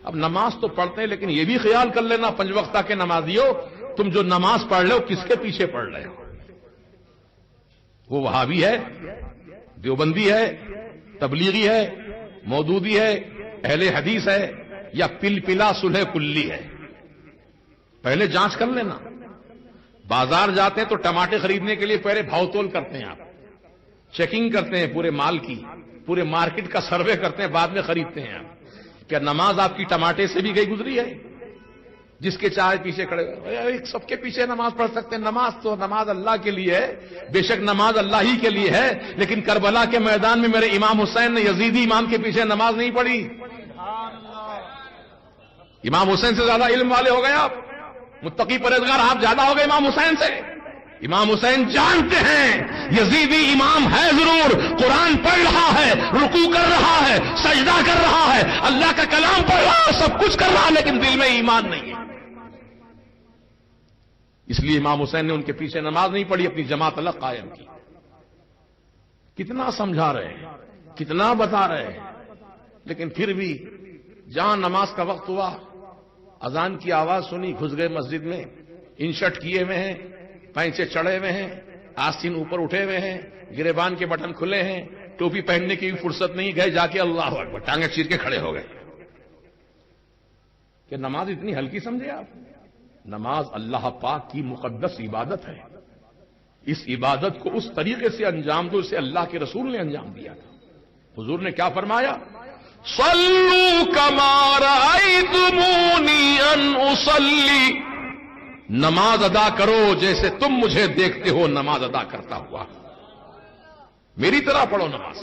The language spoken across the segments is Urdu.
اب نماز تو پڑھتے ہیں لیکن یہ بھی خیال کر لینا پنج وقتہ کے نمازیوں، تم جو نماز پڑھ رہے ہو کس کے پیچھے پڑھ رہے ہو؟ وہ وہابی ہے، دیوبندی ہے، تبلیغی ہے، مودودی ہے، اہل حدیث ہے، یا پلا صلح کلی ہے؟ پہلے جانچ کر لینا۔ بازار جاتے ہیں تو ٹماٹر خریدنے کے لیے پہلے بھاؤ تول کرتے ہیں، آپ چیکنگ کرتے ہیں پورے مال کی، پورے مارکیٹ کا سروے کرتے ہیں، بعد میں خریدتے ہیں آپ۔ کیا نماز آپ کی ٹماٹر سے بھی گئی گزری ہے؟ جس کے چاہے پیچھے کھڑے سب کے پیچھے نماز پڑھ سکتے ہیں؟ نماز اللہ کے لیے ہے، بے شک نماز اللہ ہی کے لیے ہے، لیکن کربلا کے میدان میں میرے امام حسین نے یزیدی امام کے پیچھے نماز نہیں پڑھی۔ امام حسین سے زیادہ علم والے ہو گئے آپ، متقی پرہیزگار آپ زیادہ ہو گئے امام حسین سے۔ امام حسین جانتے ہیں یزیدی امام ہے ضرور، قرآن پڑھ رہا ہے، رکوع کر رہا ہے، سجدہ کر رہا ہے، اللہ کا کلام پڑھ رہا ہے، سب کچھ کر رہا ہے، لیکن دل میں ایمان نہیں ہے۔ اس لیے امام حسین نے ان کے پیچھے نماز نہیں پڑھی، اپنی جماعت الگ قائم کی۔ کتنا سمجھا رہے ہیں، کتنا بتا رہے ہیں، لیکن پھر بھی جہاں نماز کا وقت ہوا، اذان کی آواز سنی، گھس گئے مسجد میں، ان شرٹ کیے ہوئے ہیں، پینچے چڑھے ہوئے ہیں، آستین اوپر اٹھے ہوئے ہیں، گریبان کے بٹن کھلے ہیں، ٹوپی پہننے کی بھی فرصت نہیں، گئے جا کے اللہ اکبر ٹانگیں چیر کے کھڑے ہو گئے۔ کہ نماز اتنی ہلکی سمجھے آپ؟ نماز اللہ پاک کی مقدس عبادت ہے، اس عبادت کو اس طریقے سے انجام دو جسے اللہ کے رسول نے انجام دیا تھا۔ حضور نے کیا فرمایا؟ صلوا کما رأیتمونی ان اصلی، نماز ادا کرو جیسے تم مجھے دیکھتے ہو نماز ادا کرتا ہوا، میری طرح پڑھو نماز۔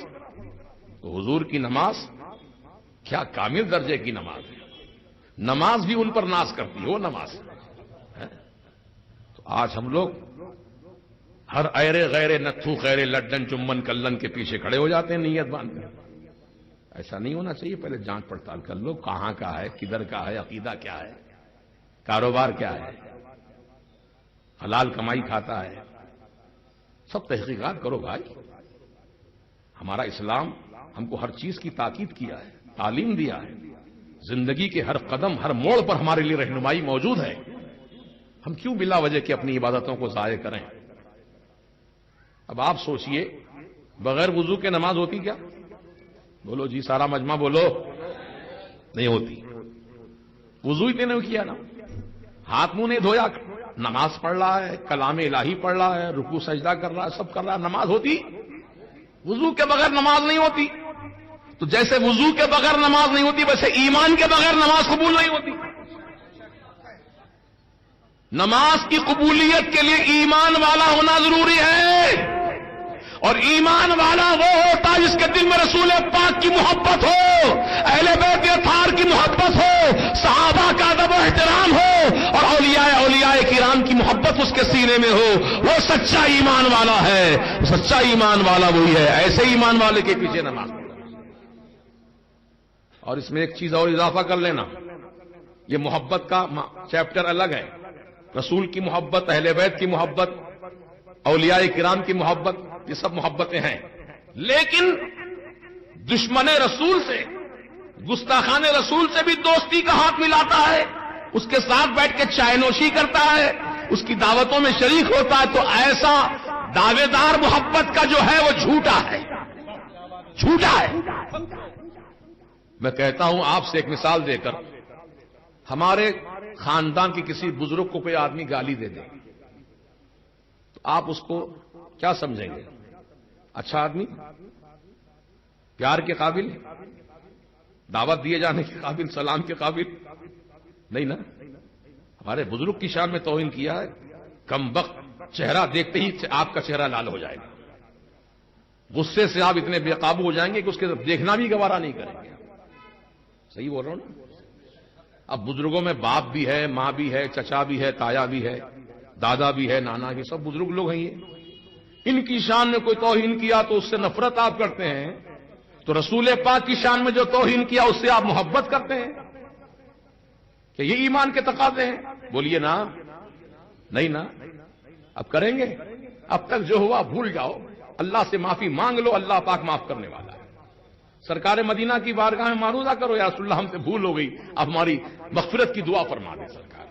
تو حضور کی نماز کیا کامل درجے کی نماز ہے، نماز بھی ان پر ناز کرتی ہو نماز۔ تو آج ہم لوگ ہر ایرے غیرے نتھو خیرے لڈن چمن کلن کے پیچھے کھڑے ہو جاتے ہیں نیت باندھ کر۔ ایسا نہیں ہونا چاہیے، پہلے جانچ پڑتال کر لو کہاں کا ہے، کدھر کا ہے، عقیدہ کیا ہے، کاروبار کیا ہے، حلال کمائی کھاتا ہے، سب تحقیقات کرو بھائی۔ ہمارا اسلام ہم کو ہر چیز کی تاکید کیا ہے، تعلیم دیا ہے، زندگی کے ہر قدم ہر موڑ پر ہمارے لیے رہنمائی موجود ہے۔ ہم کیوں بلا وجہ کے اپنی عبادتوں کو ضائع کریں؟ اب آپ سوچئے بغیر وضو کے نماز ہوتی کیا؟ بولو جی، سارا مجمع بولو، نہیں ہوتی۔ وضو ہی نہیں کیا نا، ہاتھ منہ نہیں دھویا، نماز پڑھ رہا ہے، کلام الہی پڑھ رہا ہے، رکوع سجدہ کر رہا ہے، سب کر رہا ہے، نماز ہوتی؟ وضو کے بغیر نماز نہیں ہوتی۔ تو جیسے وضو کے بغیر نماز نہیں ہوتی، ویسے ایمان کے بغیر نماز قبول نہیں ہوتی۔ نماز کی قبولیت کے لیے ایمان والا ہونا ضروری ہے، اور ایمان والا وہ ہوتا جس کے دل میں رسول پاک کی محبت ہو، اہل بیت اطہار کی محبت ہو، صحابہ کا ادب و احترام ہو، اور اولیاء کرام کی محبت اس کے سینے میں ہو، وہ سچا ایمان والا ہے۔ سچا ایمان والا وہی ہے، ایسے ایمان والے کے پیچھے نماز پڑھو۔ اور اس میں ایک چیز اور اضافہ کر لینا، یہ محبت کا چیپٹر الگ ہے، رسول کی محبت، اہل بیت کی محبت، اولیاء کرام کی محبت، یہ سب محبتیں ہیں، لیکن دشمن رسول سے، گستاخان رسول سے بھی دوستی کا ہاتھ ملاتا ہے، اس کے ساتھ بیٹھ کے چائے نوشی کرتا ہے، اس کی دعوتوں میں شریک ہوتا ہے، تو ایسا دعوے دار محبت کا جو ہے وہ جھوٹا ہے، جھوٹا ہے۔ میں کہتا ہوں آپ سے ایک مثال دے کر، ہمارے خاندان کے کسی بزرگ کو کوئی آدمی گالی دے دے تو آپ اس کو کیا سمجھیں گے؟ اچھا آدمی، پیار کے قابل، دعوت دیے جانے کے قابل، سلام کے قابل نہیں نا؟ ہمارے بزرگ کی شان میں توہین کیا ہے، کم وقت چہرہ دیکھتے ہی آپ کا چہرہ لال ہو جائے گا، غصے سے آپ اتنے بے قابو ہو جائیں گے کہ اس کے دیکھنا بھی گوارا نہیں کریں گے۔ صحیح بول رہا ہوں نا؟ اب بزرگوں میں باپ بھی ہے، ماں بھی ہے، چچا بھی ہے، تایا بھی ہے، دادا بھی ہے، نانا بھی، سب بزرگ لوگ ہیں۔ یہ ان کی شان میں کوئی توہین کیا تو اس سے نفرت آپ کرتے ہیں، تو رسول پاک کی شان میں جو توہین کیا اس سے آپ محبت کرتے ہیں؟ کہ یہ ایمان کے تقاضے ہیں؟ بولیے نا، نہیں نا؟ اب کریں گے؟ اب تک جو ہوا بھول جاؤ، اللہ سے معافی مانگ لو، اللہ پاک معاف کرنے والا ہے۔ سرکار مدینہ کی بارگاہ میں معروضہ کرو، یا رسول اللہ ہم سے بھول ہو گئی، اب ہماری مغفرت کی دعا فرما دے سرکار۔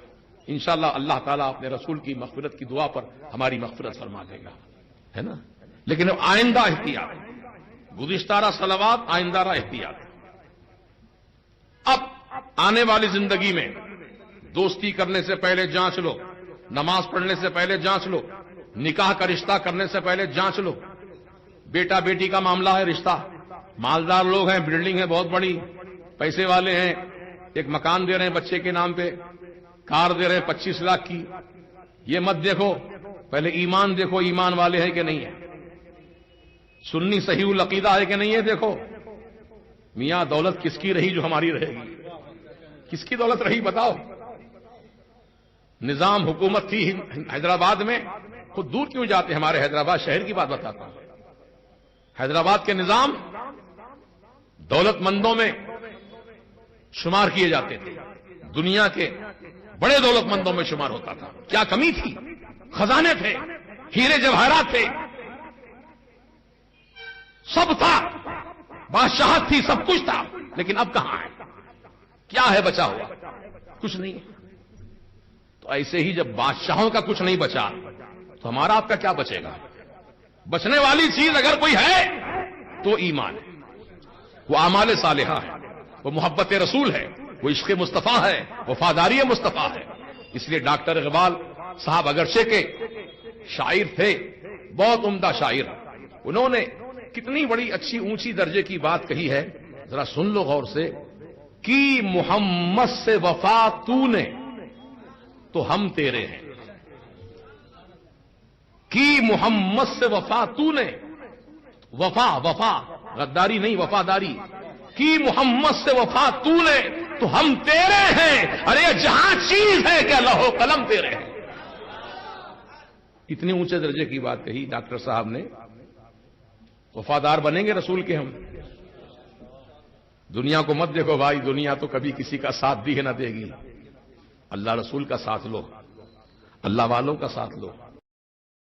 انشاءاللہ اللہ تعالیٰ اپنے رسول کی مغفرت کی دعا پر ہماری مغفرت فرما دے گا، ہے نا۔ لیکن آئندہ احتیاط، گزشتہ صلوات، آئندہ احتیاط۔ اب آنے والی زندگی میں دوستی کرنے سے پہلے جانچ لو، نماز پڑھنے سے پہلے جانچ لو، نکاح کا رشتہ کرنے سے پہلے جانچ لو۔ بیٹا بیٹی کا معاملہ ہے، رشتہ، مالدار لوگ ہیں، بلڈنگ ہے بہت بڑی، پیسے والے ہیں، ایک مکان دے رہے ہیں بچے کے نام پہ، کار دے رہے ہیں 25 لاکھ کی، یہ مت دیکھو، پہلے ایمان دیکھو، ایمان والے ہیں کہ نہیں ہے، سنی صحیح العقیدہ ہے کہ نہیں ہے دیکھو۔ میاں دولت کس کی رہی جو ہماری رہے گی؟ کس کی دولت رہی بتاؤ؟ نظام حکومت تھی حیدرآباد میں، خود دور کیوں جاتے، ہمارے حیدرآباد شہر کی بات بتاتا ہوں۔ حیدرآباد کے نظام دولت مندوں میں شمار کیے جاتے تھے، دنیا کے بڑے دولت مندوں میں شمار ہوتا تھا۔ کیا کمی تھی؟ خزانے تھے، ہیرے جواہرات تھے، سب تھا، بادشاہت تھی، سب کچھ تھا، لیکن اب کہاں ہے؟ کیا ہے بچا ہوا؟ کچھ نہیں۔ تو ایسے ہی جب بادشاہوں کا کچھ نہیں بچا تو ہمارا آپ کا کیا بچے گا؟ بچنے والی چیز اگر کوئی ہے تو ایمان ہے، وہ اعمال صالحہ ہے، وہ محبت رسول ہے، وہ عشق مصطفیٰ ہے، وفاداری مصطفیٰ ہے۔ اس لیے ڈاکٹر اقبال صاحب اگرچہ کے شاعر تھے، بہت عمدہ شاعر، انہوں نے کتنی بڑی اچھی اونچی درجے کی بات کہی ہے، ذرا سن لو غور سے۔ کی محمد سے وفا تو نے تو ہم تیرے ہیں، کی محمد سے وفا تو نے، وفا وفا غداری نہیں، وفاداری، کی محمد سے وفا تو نے تو ہم تیرے ہیں، ارے جہاں چیز ہے کہ لوح و قلم تیرے ہیں۔ اتنے اونچے درجے کی بات کہی ڈاکٹر صاحب نے۔ وفادار بنیں گے رسول کے ہم؟ دنیا کو مت دیکھو بھائی، دنیا تو کبھی کسی کا ساتھ دی ہے نہ دے گی۔ اللہ رسول کا ساتھ لو، اللہ والوں کا ساتھ لو۔